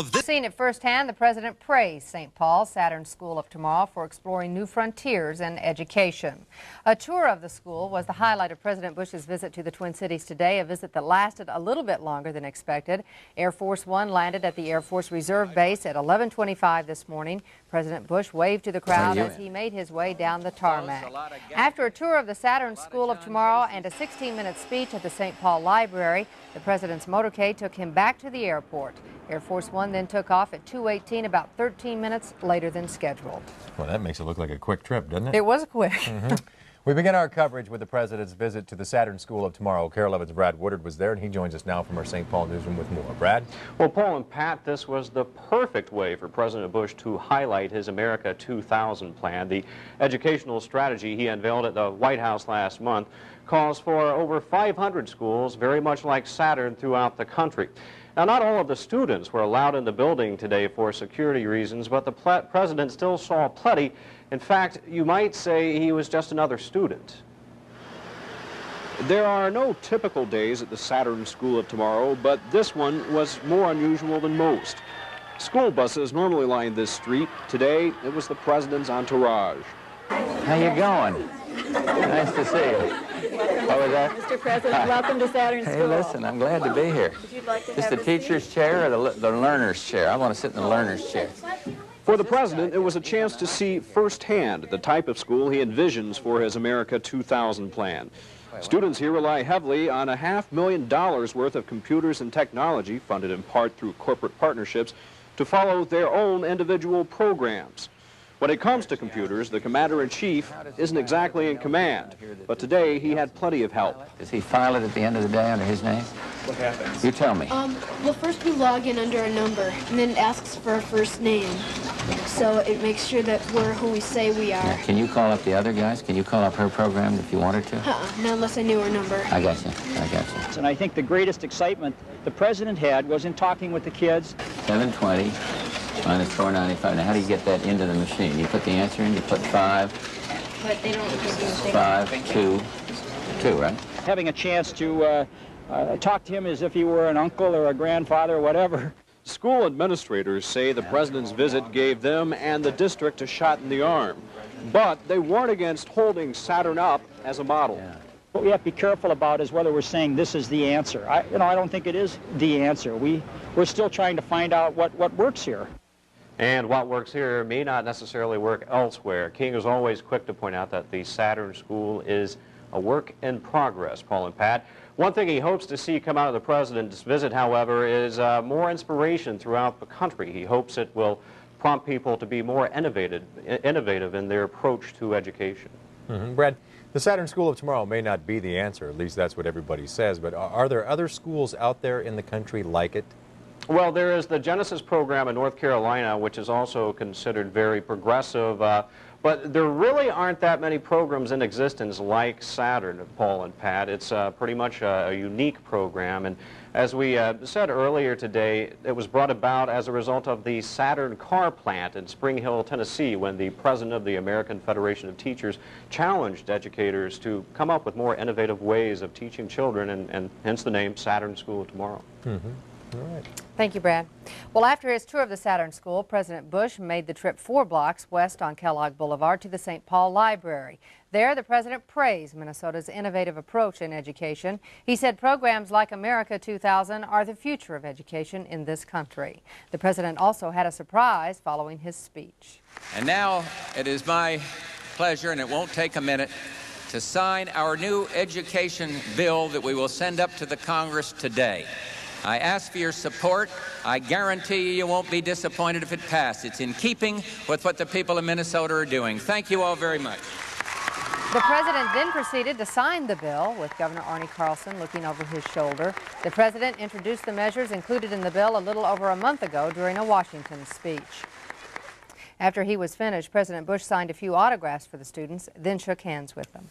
Seen it firsthand, the president praised St. Paul's Saturn School of Tomorrow for exploring new frontiers in education. A tour of the school was the highlight of President Bush's visit to the Twin Cities today, a visit that lasted a little bit longer than expected. Air Force One landed at the Air Force Reserve Base at 11:25 this morning. President Bush waved to the crowd as he made his way down the tarmac. After a tour of the Saturn School of Tomorrow and a 16-minute speech at the St. Paul Library, the president's motorcade took him back to the airport. Air Force One then took off at 2:18, about 13 minutes later than scheduled. Well, that makes it look like a quick trip, doesn't it? It was quick. We begin our coverage with the president's visit to the Saturn School of Tomorrow. KARE 11's Brad Woodard was there, and he joins us now from our St. Paul newsroom with more. Brad? Well, Paul and Pat, this was the perfect way for President Bush to highlight his America 2000 plan. The educational strategy he unveiled at the White House last month calls for over 500 schools, very much like Saturn, throughout the country. Now, not all of the students were allowed in the building today for security reasons, but the president still saw plenty. In fact, you might say he was just another student. There are no typical days at the Saturn School of Tomorrow, but this one was more unusual than most. School buses normally line this street. Today, it was the president's entourage. How you going? Nice to see you. What was that? Mr. President, welcome to Saturn School. Hey, listen, I'm glad to be here. Would you like to Is have the a seat? teacher's chair or the learner's chair? I want to sit in the learner's chair. For the president, it was a chance to see firsthand the type of school he envisions for his America 2000 plan. Students here rely heavily on $500,000 worth of computers and technology, funded in part through corporate partnerships, to follow their own individual programs. When it comes to computers, the commander-in-chief isn't exactly in command, but today he had plenty of help. Does he file it at the end of the day under his name? What happens? You tell me. Well, first we log in under a number, and then it asks for a first name. So it makes sure that we're who we say we are. Can you call up the other guys? Can you call up her program if you wanted to? Not unless I knew her number. I got you. I got you. And I think the greatest excitement the president had was in talking with the kids. 720 minus 495. Now, how do you get that into the machine? You put the answer in, you put 5. But they don't give you 5, 2, right? Having a chance to talk to him as if he were an uncle or a grandfather or whatever. School administrators say the president's visit gave them and the district a shot in the arm, but they warn against holding Saturn up as a model. Yeah. What we have to be careful about is whether we're saying this is the answer. I don't think it is the answer. We're still trying to find out what works here. And what works here may not necessarily work elsewhere. King is always quick to point out that the Saturn School is a work in progress, Paul and Pat. One thing he hopes to see come out of the president's visit, however, is more inspiration throughout the country. He hopes it will prompt people to be more innovative in their approach to education. Brad, the Saturn School of Tomorrow may not be the answer, at least that's what everybody says, but are there other schools out there in the country like it? Well, there is the Genesis program in North Carolina, which is also considered very progressive, but there really aren't that many programs in existence like Saturn, Paul and Pat. It's pretty much a unique program, and as we said earlier today, it was brought about as a result of the Saturn car plant in Spring Hill, Tennessee, when the president of the American Federation of Teachers challenged educators to come up with more innovative ways of teaching children, and hence the name Saturn School of Tomorrow. All right. Thank you, Brad. Well, after his tour of the Saturn School, President Bush made the trip 4 blocks west on Kellogg Boulevard to the St. Paul Library. There, the president praised Minnesota's innovative approach in education. He said programs like America 2000 are the future of education in this country. The president also had a surprise following his speech. And now it is my pleasure, and it won't take a minute, to sign our new education bill that we will send up to the Congress today. I ask for your support. I guarantee you won't be disappointed if it passes. It's in keeping with what the people of Minnesota are doing. Thank you all very much. The president then proceeded to sign the bill, with Governor Arnie Carlson looking over his shoulder. The president introduced the measures included in the bill a little over a month ago during a Washington speech. After he was finished, President Bush signed a few autographs for the students, then shook hands with them.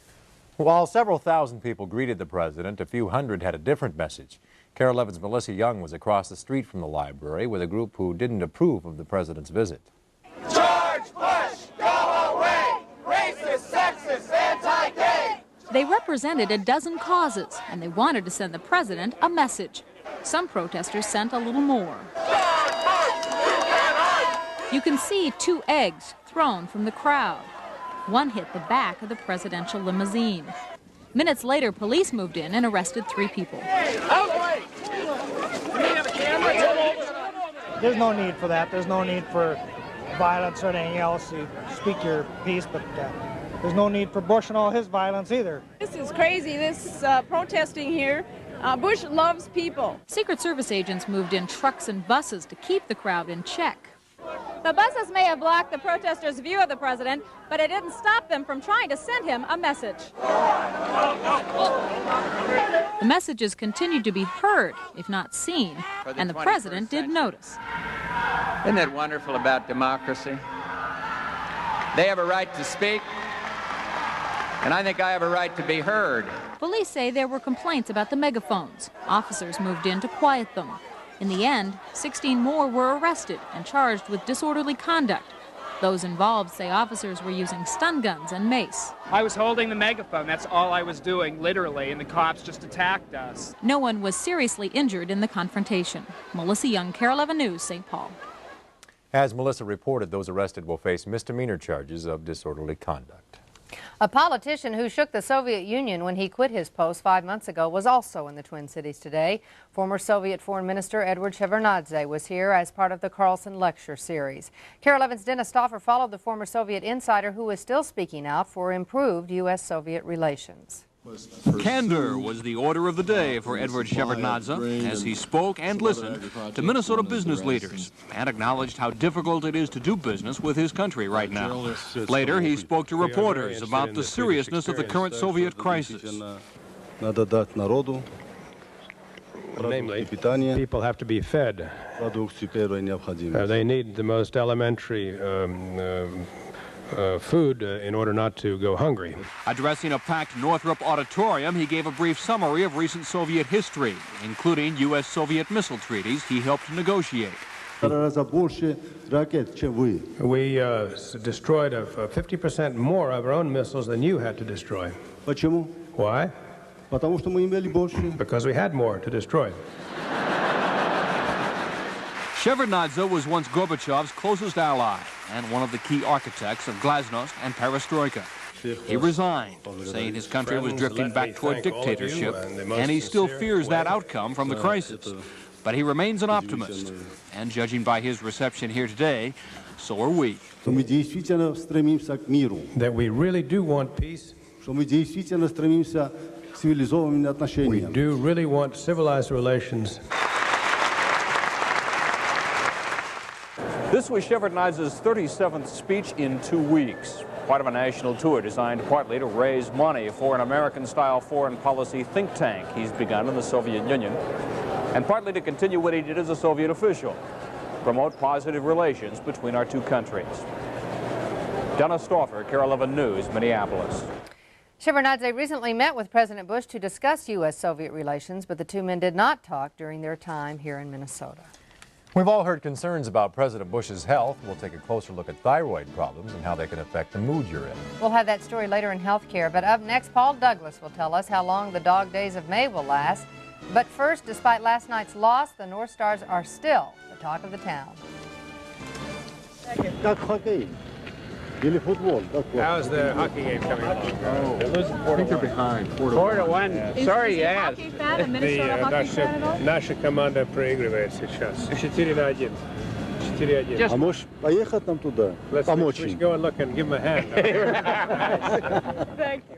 While several thousand people greeted the president, a few hundred had a different message. KARE 11's Melissa Young was across the street from the library with a group who didn't approve of the president's visit. George Bush, go away! Racist, sexist, anti-gay! They represented a dozen causes, and they wanted to send the president a message. Some protesters sent a little more. George Bush, You can see 2 eggs thrown from the crowd. One hit the back of the presidential limousine. Minutes later, police moved in and arrested 3 people. There's no need for that. There's no need for violence or anything else. You speak your piece, but there's no need for Bush and all his violence either. This is crazy, this protesting here. Bush loves people. Secret Service agents moved in trucks and buses to keep the crowd in check. The buses may have blocked the protesters' view of the president, but it didn't stop them from trying to send him a message. The messages continued to be heard, if not seen, and the president did notice. Isn't it wonderful about democracy? They have a right to speak, and I think I have a right to be heard. Police say there were complaints about the megaphones. Officers moved in to quiet them. In the end, 16 more were arrested and charged with disorderly conduct. Those involved say officers were using stun guns and mace. I was holding the megaphone, that's all I was doing, literally, and the cops just attacked us. No one was seriously injured in the confrontation. Melissa Young, KARE 11 News, St. Paul. As Melissa reported, those arrested will face misdemeanor charges of disorderly conduct. A politician who shook the Soviet Union when he quit his post 5 months ago was also in the Twin Cities today. Former Soviet Foreign Minister Edward Shevardnadze was here as part of the Carlson Lecture Series. KARE 11's Dennis Stauffer followed the former Soviet insider who is still speaking out for improved U.S.-Soviet relations. Candor was the order of the day for Edward Shevardnadze as he spoke and listened to Minnesota business leaders and acknowledged how difficult it is to do business with his country right now. Later, he spoke to reporters about the seriousness of the current Soviet crisis. Namely, people have to be fed. They need the most elementary food in order not to go hungry. Addressing a packed Northrop auditorium, he gave a brief summary of recent Soviet history, including U.S.-Soviet missile treaties he helped negotiate. We destroyed 50% more of our own missiles than you had to destroy. Why? Because we had more to destroy. Shevardnadze was once Gorbachev's closest ally and one of the key architects of glasnost and perestroika. He resigned, saying his country was drifting back toward dictatorship, and he still fears that outcome from the crisis. But he remains an optimist, and judging by his reception here today, so are we. That we really do want peace. We do really want civilized relations. This was Shevardnadze's 37th speech in 2 weeks, part of a national tour designed partly to raise money for an American-style foreign policy think tank he's begun in the Soviet Union, and partly to continue what he did as a Soviet official, promote positive relations between our two countries. Dennis Stauffer, KARE 11 News, Minneapolis. Shevardnadze recently met with President Bush to discuss U.S.-Soviet relations, but the two men did not talk during their time here in Minnesota. We've all heard concerns about President Bush's health. We'll take a closer look at thyroid problems and how they can affect the mood you're in. We'll have that story later in healthcare, but up next, Paul Douglas will tell us how long the dog days of May will last. But first, despite last night's loss, the North Stars are still the talk of the town. How's the hockey game coming along? They're losing 4-1. I think they're behind 4-1. Yeah. Sorry you asked. Наша команда проигрывает сейчас. 4-1. 4-1. А можешь поехать нам туда? Помочь им. Let's go and look and give him a hand. Thank you.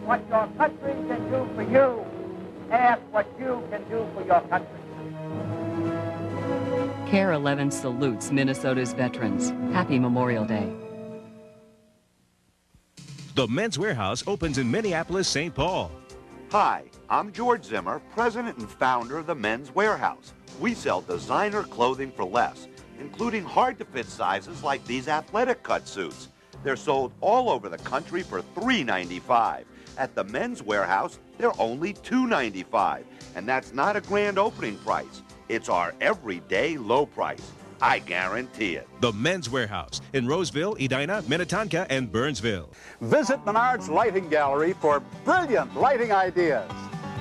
What your country can do for you. Ask what you can do for your country. KARE 11 salutes Minnesota's veterans. Happy Memorial Day. The Men's Warehouse opens in Minneapolis, St. Paul. Hi, I'm George Zimmer, president and founder of the Men's Warehouse. We sell designer clothing for less, including hard-to-fit sizes like these athletic cut suits. They're sold all over the country for $3.95. At the Men's Warehouse, they're only $2.95, and that's not a grand opening price. It's our everyday low price. I guarantee it. The Men's Warehouse in Roseville, Edina, Minnetonka, and Burnsville. Visit Menard's Lighting Gallery for brilliant lighting ideas.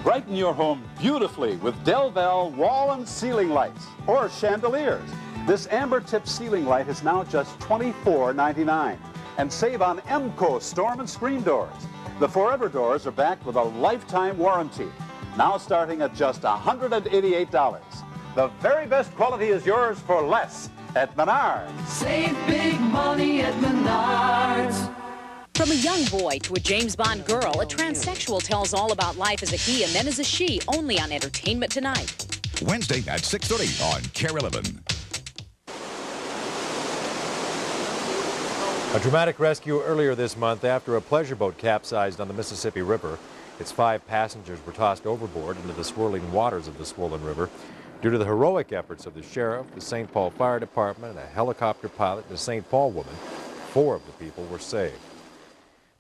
Brighten your home beautifully with Delval wall and ceiling lights or chandeliers. This amber-tip ceiling light is now just $24.99. And save on Emco storm and screen doors. The Forever doors are backed with a lifetime warranty, now starting at just $188. The very best quality is yours for less at Menards. Save big money at Menards. From a young boy to a James Bond girl, a transsexual tells all about life as a he and then as a she, only on Entertainment Tonight. Wednesday at 6:30 on KARE 11. A dramatic rescue earlier this month after a pleasure boat capsized on the Mississippi River. Its 5 passengers were tossed overboard into the swirling waters of the swollen river. Due to the heroic efforts of the sheriff, the St. Paul Fire Department, a helicopter pilot, and a St. Paul woman, 4 of the people were saved.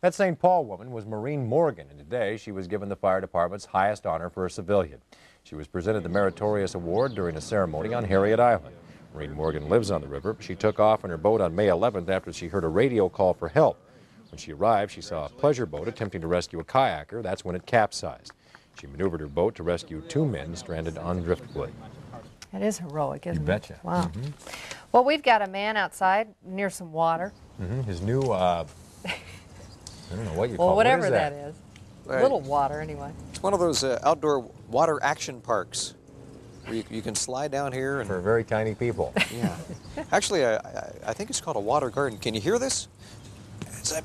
That St. Paul woman was Maureen Morgan, and today she was given the fire department's highest honor for a civilian. She was presented the Meritorious Award during a ceremony on Harriet Island. Maureen Morgan lives on the river. She took off on her boat on May 11th after she heard a radio call for help. When she arrived, she saw a pleasure boat attempting to rescue a kayaker. That's when it capsized. She maneuvered her boat to rescue 2 men stranded on driftwood. That is heroic, isn't it? You betcha. Wow. Well, we've got a man outside near some water. His new, I don't know what you call it. Well, whatever what is that is. A little water, anyway. It's one of those outdoor water action parks where you can slide down here. And for very tiny people. Yeah. Actually, I think it's called a water garden. Can you hear this? Is that...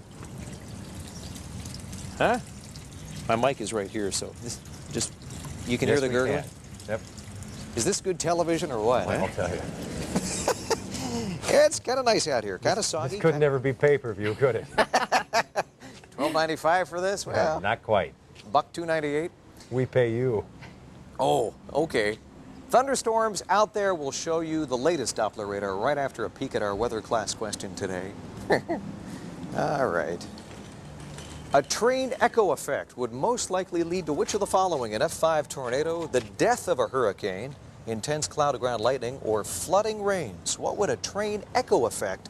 Huh? My mic is right here, so just you can hear the gurgling? Yep. Is this good television or what? Well, I'll tell you. Yeah, it's kind of nice out here. Kind of soggy. This could never be pay-per-view, could it? $12.95 for this? Well, not quite. $1.298. We pay you. Oh, okay. Thunderstorms out there. Will show you the latest Doppler radar right after a peek at our weather class question today. All right. A train echo effect would most likely lead to which of the following? An F5 tornado, the death of a hurricane, intense cloud-to-ground lightning, or flooding rains? What would a train echo effect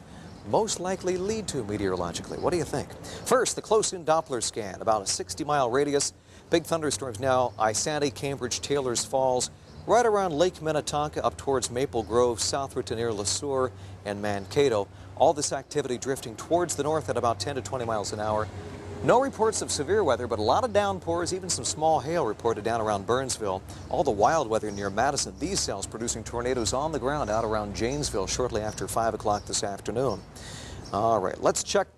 most likely lead to meteorologically? What do you think? First, the close-in Doppler scan, about a 60-mile radius. Big thunderstorms now, Isanti, Cambridge, Taylor's Falls, right around Lake Minnetonka up towards Maple Grove, southward to near Le Sueur and Mankato. All this activity drifting towards the north at about 10 to 20 miles an hour. No reports of severe weather, but a lot of downpours, even some small hail reported down around Burnsville. All the wild weather near Madison. These cells producing tornadoes on the ground out around Janesville shortly after 5 o'clock this afternoon. All right, let's check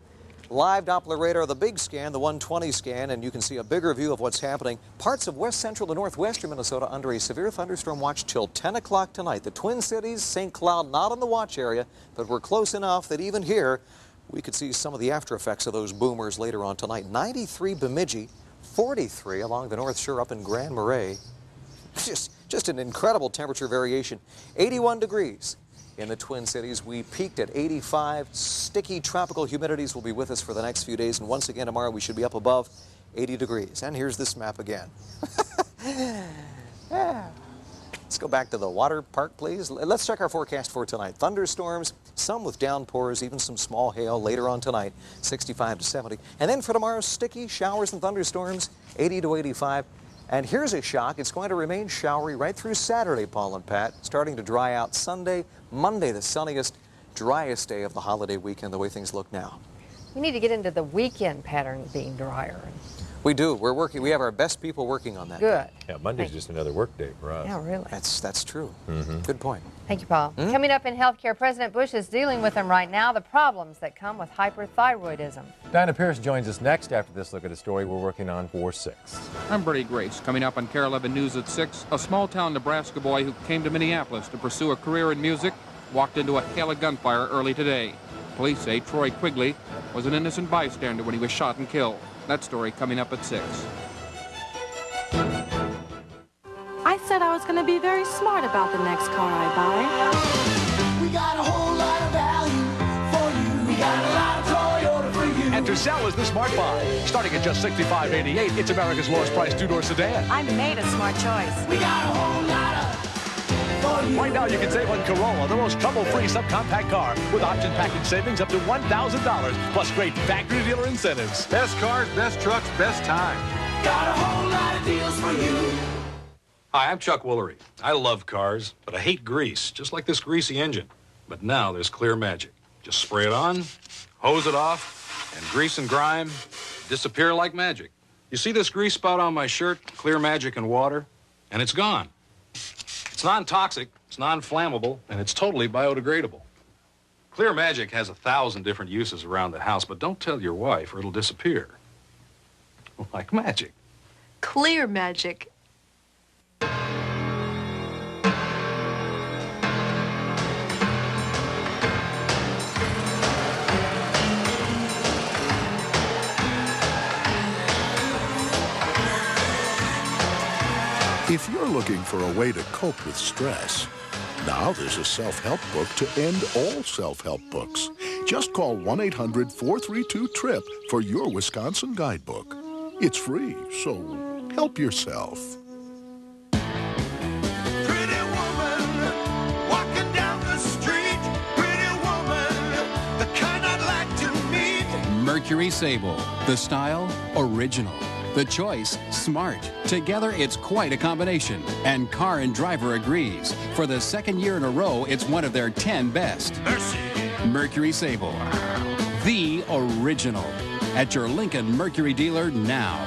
live Doppler radar, the big scan, the 120 scan, and you can see a bigger view of what's happening. Parts of west central and northwestern Minnesota under a severe thunderstorm watch till 10 o'clock tonight. The Twin Cities, St. Cloud, not in the watch area, but we're close enough that even here, we could see some of the after effects of those boomers later on tonight. 93 Bemidji, 43 along the North Shore up in Grand Marais. Just an incredible temperature variation. 81 degrees in the Twin Cities. We peaked at 85. Sticky tropical humidities will be with us for the next few days. And once again tomorrow we should be up above 80 degrees. And here's this map again. Let's go back to the water park, please. Let's check our forecast for tonight. Thunderstorms, some with downpours, even some small hail later on tonight, 65 to 70. And then for tomorrow, sticky showers and thunderstorms, 80 to 85. And here's a shock. It's going to remain showery right through Saturday, Paul and Pat, starting to dry out Sunday, Monday, the sunniest, driest day of the holiday weekend, the way things look now. We need to get into the weekend pattern being drier. We do. We're working. We have our best people working on that. Good. Yeah, Monday's just another work day for us. Yeah, really. That's true. Good point. Thank you, Paul. Coming up in healthcare, President Bush is dealing with them right now, the problems that come with hyperthyroidism. Dinah Pierce joins us next after this look at a story we're working on for 6. I'm Bertie Grace. Coming up on KARE 11 News at 6, a small-town Nebraska boy who came to Minneapolis to pursue a career in music walked into a hail of gunfire early today. Police say Troy Quigley was an innocent bystander when he was shot and killed. That story coming up at 6. I said I was going to be very smart about the next car I buy. We got a whole lot of value for you. We got a lot of Toyota for you. And to sell is the Smart Buy. Starting at just $65.88, it's America's lowest price 2-door sedan. I made a smart choice. We got a whole lot of for for you. Right now you can save on Corolla, the most trouble-free subcompact car with option package savings up to $1,000 plus great factory dealer incentives. Best cars, best trucks, best time. Got a whole lot of deals for you. Hi, I'm Chuck Woolery. I love cars, but I hate grease, just like this greasy engine. But now there's Clear Magic. Just spray it on, hose it off, and grease and grime disappear like magic. You see this grease spot on my shirt, Clear Magic and water, and it's gone. It's non-toxic, it's non-flammable, and it's totally biodegradable. Clear Magic has 1,000 different uses around the house, but don't tell your wife or it'll disappear. Like magic. Clear Magic. If you're looking for a way to cope with stress, now there's a self-help book to end all self-help books. Just call 1-800-432-TRIP for your Wisconsin guidebook. It's free, so help yourself. Mercury Sable. The style, original. The choice, smart. Together, it's quite a combination. And Car and Driver agrees. For the second year in a row, it's one of their 10 best. Mercury Sable. The original. At your Lincoln Mercury dealer now.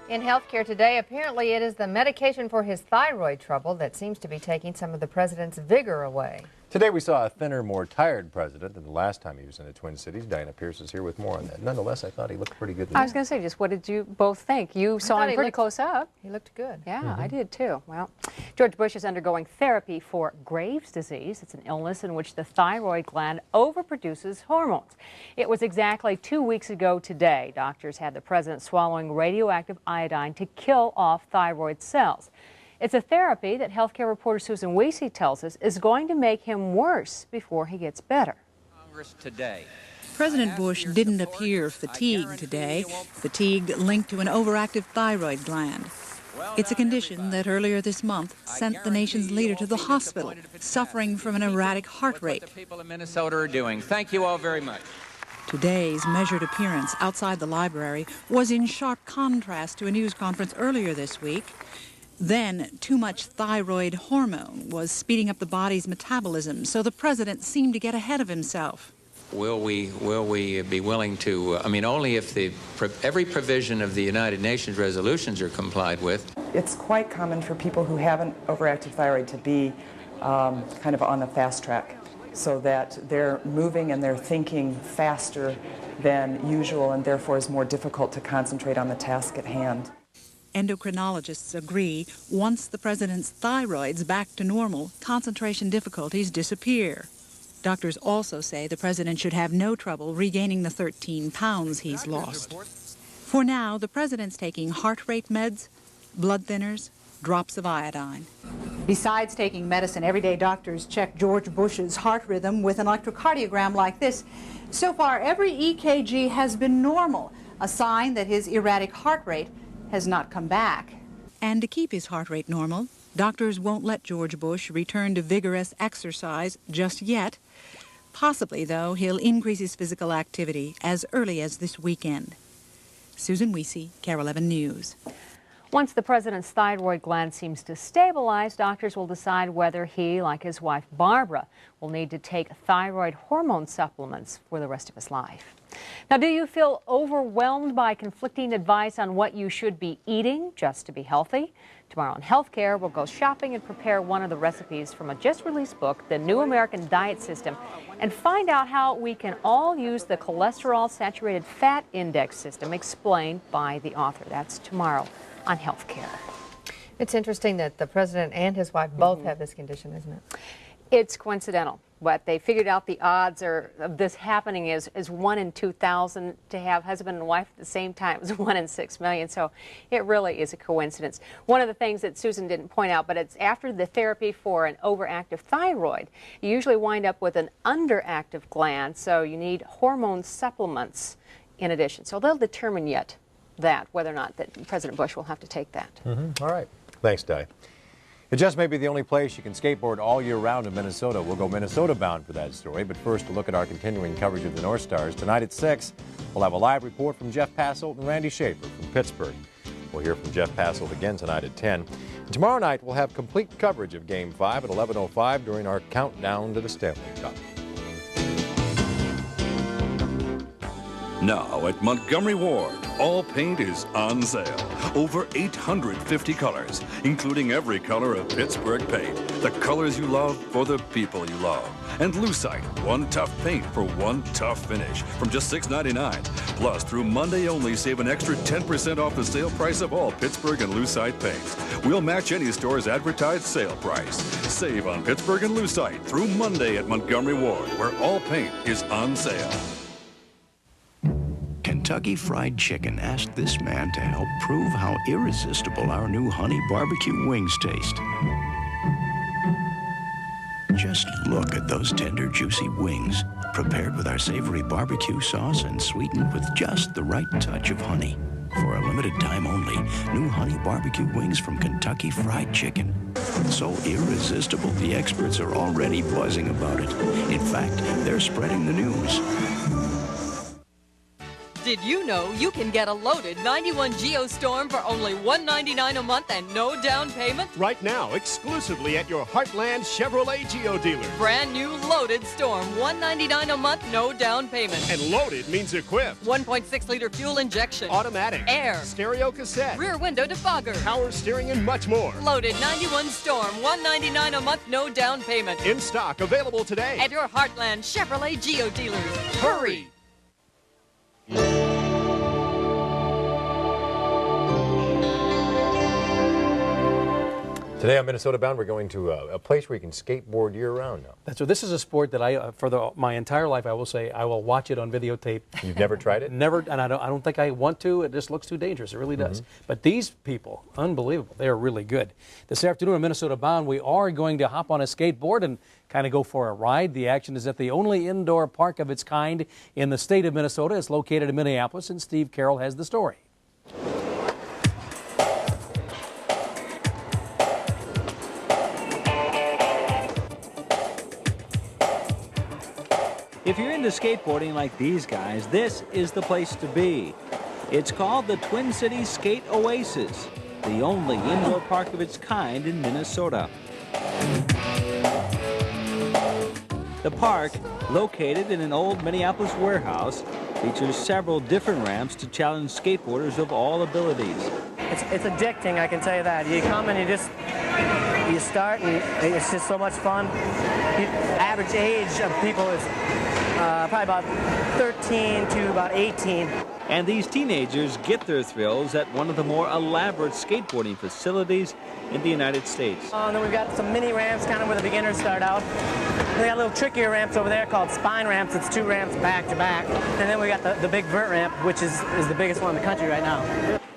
In healthcare today, apparently it is the medication for his thyroid trouble that seems to be taking some of the president's vigor away. Today we saw a thinner, more tired president than the last time he was in the Twin Cities. Diana Pierce is here with more on that. Nonetheless, I thought he looked pretty good. I was going to say, just what did you both think? You saw him pretty close up. He looked good. Yeah, I did too. Well, George Bush is undergoing therapy for Graves' disease. It's an illness in which the thyroid gland overproduces hormones. It was exactly 2 weeks ago today. Doctors had the president swallowing radioactive iodine to kill off thyroid cells. It's a therapy that healthcare reporter Susan Wiese tells us is going to make him worse before he gets better. Congress today. President Bush didn't appear fatigued today, fatigue linked to an overactive thyroid gland. It's a condition that earlier this month sent the nation's leader to the hospital, suffering from an erratic heart rate. What the people in Minnesota are doing. Thank you all very much. Today's measured appearance outside the library was in sharp contrast to a news conference earlier this week. Then, too much thyroid hormone was speeding up the body's metabolism, so the president seemed to get ahead of himself. Will we be willing to, only if every provision of the United Nations resolutions are complied with. It's quite common for people who have an overactive thyroid to be kind of on the fast track, so that they're moving and they're thinking faster than usual, and therefore is more difficult to concentrate on the task at hand. Endocrinologists agree once the president's thyroid's back to normal, concentration difficulties disappear. Doctors also say the president should have no trouble regaining the 13 pounds he's lost. For now, the president's taking heart rate meds, blood thinners, drops of iodine. Besides taking medicine, everyday doctors check George Bush's heart rhythm with an electrocardiogram like this. So far, every EKG has been normal, a sign that his erratic heart rate has not come back. And to keep his heart rate normal, doctors won't let George Bush return to vigorous exercise just yet. Possibly, though, he'll increase his physical activity as early as this weekend. Susan Wiese, KARE 11 News. Once the president's thyroid gland seems to stabilize, doctors will decide whether he, like his wife Barbara, will need to take thyroid hormone supplements for the rest of his life. Now, do you feel overwhelmed by conflicting advice on what you should be eating just to be healthy? Tomorrow on Healthcare, we'll go shopping and prepare one of the recipes from a just-released book, The New American Diet System, and find out how we can all use the cholesterol-saturated fat index system explained by the author. That's tomorrow on Healthcare. It's interesting that the president and his wife both have this condition, isn't it? It's coincidental, but they figured out the odds of this happening is 1 in 2,000. To have husband and wife at the same time is 1 in 6 million. So it really is a coincidence. One of the things that Susan didn't point out, but it's after the therapy for an overactive thyroid, you usually wind up with an underactive gland, so you need hormone supplements in addition. So they'll determine yet that whether or not that President Bush will have to take that. All right. Thanks, Di. It just may be the only place you can skateboard all year round in Minnesota. We'll go Minnesota bound for that story, but first to look at our continuing coverage of the North Stars. Tonight at 6, we'll have a live report from Jeff Passolt and Randy Schaefer from Pittsburgh. We'll hear from Jeff Passolt again tonight at 10. And tomorrow night, we'll have complete coverage of Game 5 at 11:05 during our countdown to the Stanley Cup. Now at Montgomery Ward, all paint is on sale. Over 850 colors, including every color of Pittsburgh paint. The colors you love for the people you love. And Lucite, one tough paint for one tough finish from just $6.99. Plus, through Monday only, save an extra 10% off the sale price of all Pittsburgh and Lucite paints. We'll match any store's advertised sale price. Save on Pittsburgh and Lucite through Monday at Montgomery Ward, where all paint is on sale. Kentucky Fried Chicken asked this man to help prove how irresistible our new honey barbecue wings taste. Just look at those tender, juicy wings, prepared with our savory barbecue sauce and sweetened with just the right touch of honey. For a limited time only, new honey barbecue wings from Kentucky Fried Chicken. So irresistible, the experts are already buzzing about it. In fact, they're spreading the news. Did you know you can get a loaded 91 Geostorm for only $199 a month and no down payment? Right now, exclusively at your Heartland Chevrolet Geo dealer. Brand new loaded Storm, $199 a month, no down payment. And loaded means equipped. 1.6-liter fuel injection. Automatic. Air. Stereo cassette. Rear window defogger. Power steering and much more. Loaded 91 Storm, $199 a month, no down payment. In stock, available today. At your Heartland Chevrolet Geo dealers. Hurry! Today on Minnesota Bound, we're going to a place where you can skateboard year-round now. That's right. This is a sport that I, my entire life, I will say, I will watch it on videotape. You've never tried it? Never, and I don't think I want to. It just looks too dangerous. It really does. But these people, unbelievable. They are really good. This afternoon on Minnesota Bound, we are going to hop on a skateboard and kind of go for a ride. The action is at the only indoor park of its kind in the state of Minnesota. It's located in Minneapolis, and Steve Carroll has the story. If you're into skateboarding like these guys, this is the place to be. It's called the Twin Cities Skate Oasis, the only indoor park of its kind in Minnesota. The park, located in an old Minneapolis warehouse, features several different ramps to challenge skateboarders of all abilities. It's addicting, I can tell you that. You come and you start and it's just so much fun. The average age of people is probably about 13 to about 18. And these teenagers get their thrills at one of the more elaborate skateboarding facilities in the United States. And then we've got some mini ramps, kind of where the beginners start out. We got little trickier ramps over there called spine ramps. It's 2 ramps back to back. And then we got the big vert ramp, which is the biggest one in the country right now.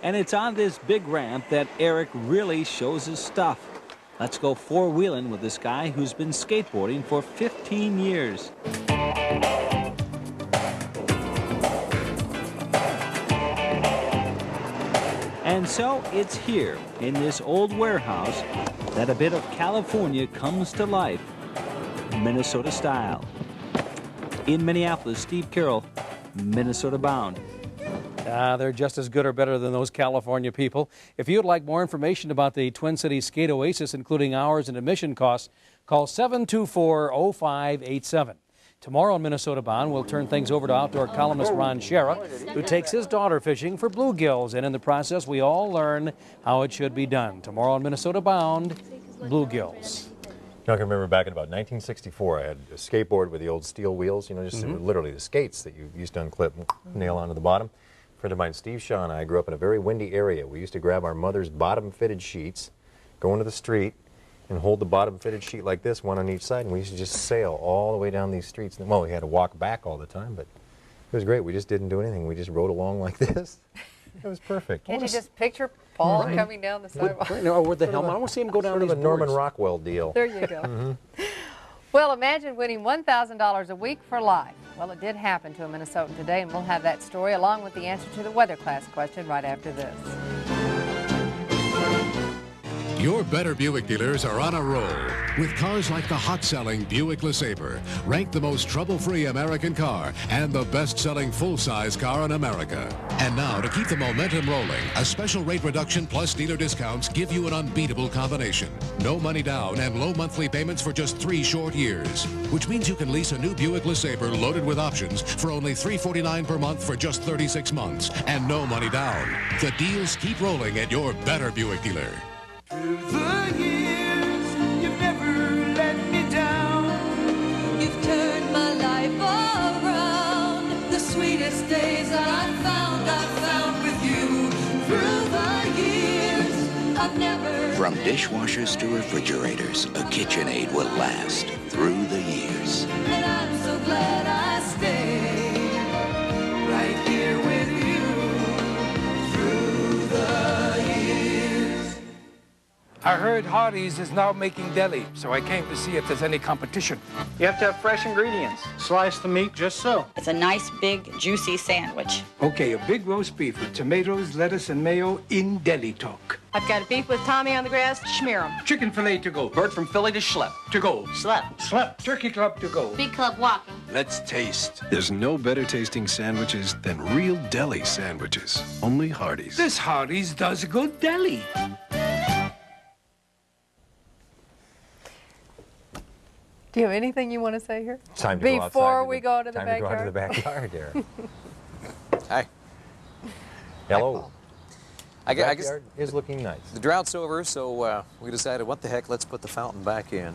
And it's on this big ramp that Eric really shows his stuff. Let's go four-wheeling with this guy who's been skateboarding for 15 years. And so it's here, in this old warehouse, that a bit of California comes to life, Minnesota style. In Minneapolis, Steve Carroll, Minnesota Bound. They're just as good or better than those California people. If you'd like more information about the Twin Cities Skate Oasis, including hours and admission costs, call 724-0587. Tomorrow on Minnesota Bound, we'll turn things over to outdoor columnist Ron Schera, who takes his daughter fishing for bluegills, and in the process, we all learn how it should be done. Tomorrow on Minnesota Bound, bluegills. I can remember back in about 1964, I had a skateboard with the old steel wheels, you know, just literally the skates that you used to unclip and nail onto the bottom. A friend of mine, Steve Shaw, and I grew up in a very windy area. We used to grab our mother's bottom-fitted sheets, go into the street, and hold the bottom fitted sheet like this, one on each side, and we used to just sail all the way down these streets. Well, we had to walk back all the time, but it was great. We just didn't do anything. We just rode along like this. It was perfect. Can't you just picture Paul coming down the sidewalk? With the helmet. I want to see him go down sort these of a Norman boards. Rockwell deal. There you go. Well, imagine winning $1,000 a week for life. Well, it did happen to a Minnesotan today, and we'll have that story along with the answer to the weather class question right after this. Your better Buick dealers are on a roll with cars like the hot-selling Buick LeSabre, ranked the most trouble-free American car and the best-selling full-size car in America. And now, to keep the momentum rolling, a special rate reduction plus dealer discounts give you an unbeatable combination. No money down and low monthly payments for just 3 short years, which means you can lease a new Buick LeSabre loaded with options for only $349 per month for just 36 months and no money down. The deals keep rolling at your better Buick dealer. Through the years, you've never let me down. You've turned my life around. The sweetest days I found with you. Through the years, I've never... From dishwashers to refrigerators, a KitchenAid will last through the years. And I'm so glad I stayed right here with you. Through the years. I heard Hardee's is now making deli, so I came to see if there's any competition. You have to have fresh ingredients. Slice the meat just so. It's a nice, big, juicy sandwich. Okay, a big roast beef with tomatoes, lettuce, and mayo in deli talk. I've got beef with Tommy on the grass, schmear 'em. Chicken fillet to go. Bird from Philly to Schlepp. To go. Slep. Turkey club to go. Big club walking. Let's taste. There's no better tasting sandwiches than real deli sandwiches. Only Hardee's. This Hardee's does good deli. Do you have anything you want to say here? Time to go outside. Before we go to the time backyard? to go out to the backyard, Derek. Hi. Hello. I guess Backyard is looking nice. the drought's over, so we decided, what the heck, let's put the fountain back in.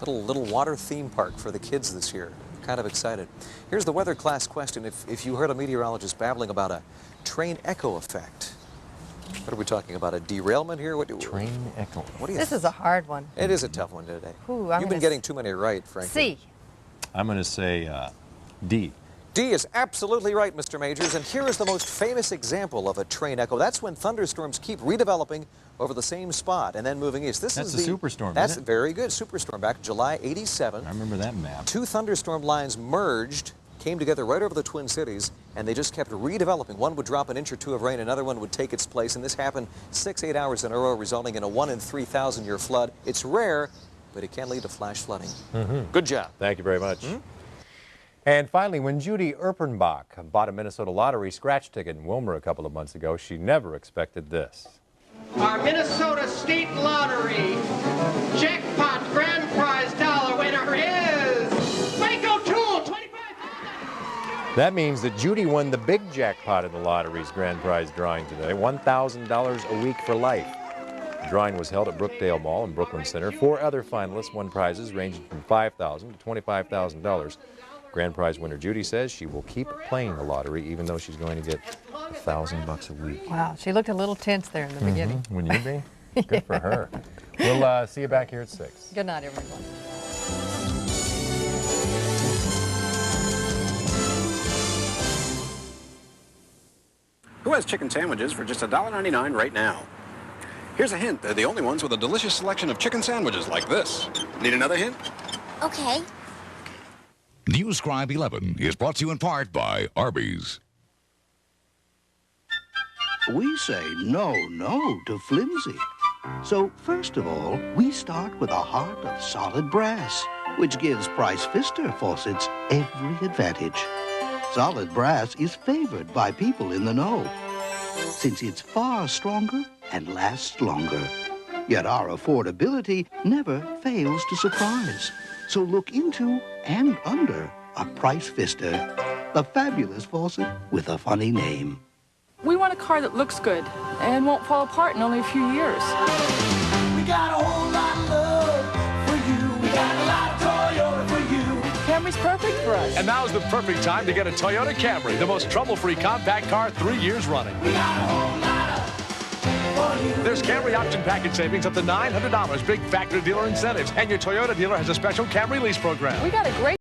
Little water theme park for the kids this year. Kind of excited. Here's the weather class question. If you heard a meteorologist babbling about a train echo effect, what are we talking about? A derailment here? Train echo. What do you This is a hard one. It is a tough one today. Ooh, I'm You've been gonna getting too many right, frankly. C. I'm going to say D. D is absolutely right, Mr. Majors, and here is the most famous example of a train echo. That's when thunderstorms keep redeveloping over the same spot and then moving east. That's the superstorm, That's isn't it? very good. Superstorm back July 87. I remember that map. 2 thunderstorm lines merged, came together right over the Twin Cities, and they just kept redeveloping. One would drop an inch or two of rain, another one would take its place, and this happened 6-8 hours in a row, resulting in a 1 in 3,000 year flood. It's rare, but it can lead to flash flooding. Good job. Thank you very much. And finally, when Judy Erpenbach bought a Minnesota lottery scratch ticket in Wilmer a couple of months ago, she never expected this. Our Minnesota State Lottery jackpot grand prize dollar winner is Mike O'Toole, 25. That means that Judy won the big jackpot in the lottery's grand prize drawing today, $1,000 a week for life. The drawing was held at Brookdale Mall in Brooklyn Center. 4 other finalists won prizes ranging from $5,000 to $25,000. Grand prize winner Judy says she will keep playing the lottery even though she's going to get $1,000 a week. Wow, she looked a little tense there in the beginning. Wouldn't you be? Good for her. We'll see you back here at 6. Good night, everyone. Who has chicken sandwiches for just $1.99 right now? Here's a hint. They're the only ones with a delicious selection of chicken sandwiches like this. Need another hint? Okay. NewsScribe 11 is brought to you in part by Arby's. We say no to flimsy. So first of all, we start with a heart of solid brass, which gives Price Pfister faucets every advantage. Solid brass is favored by people in the know, since it's far stronger and lasts longer. Yet our affordability never fails to surprise. So look into and under a Price Pfister, the fabulous faucet with a funny name. We want a car that looks good and won't fall apart in only a few years. We got a whole lot of love for you. We got a lot of Toyota for you. Camry's perfect for us. And now's the perfect time to get a Toyota Camry, the most trouble-free compact car 3 years running. We got a whole lot of for you. There's Camry option package savings up to $900, big factory dealer incentives, and your Toyota dealer has a special Camry lease program. We got a great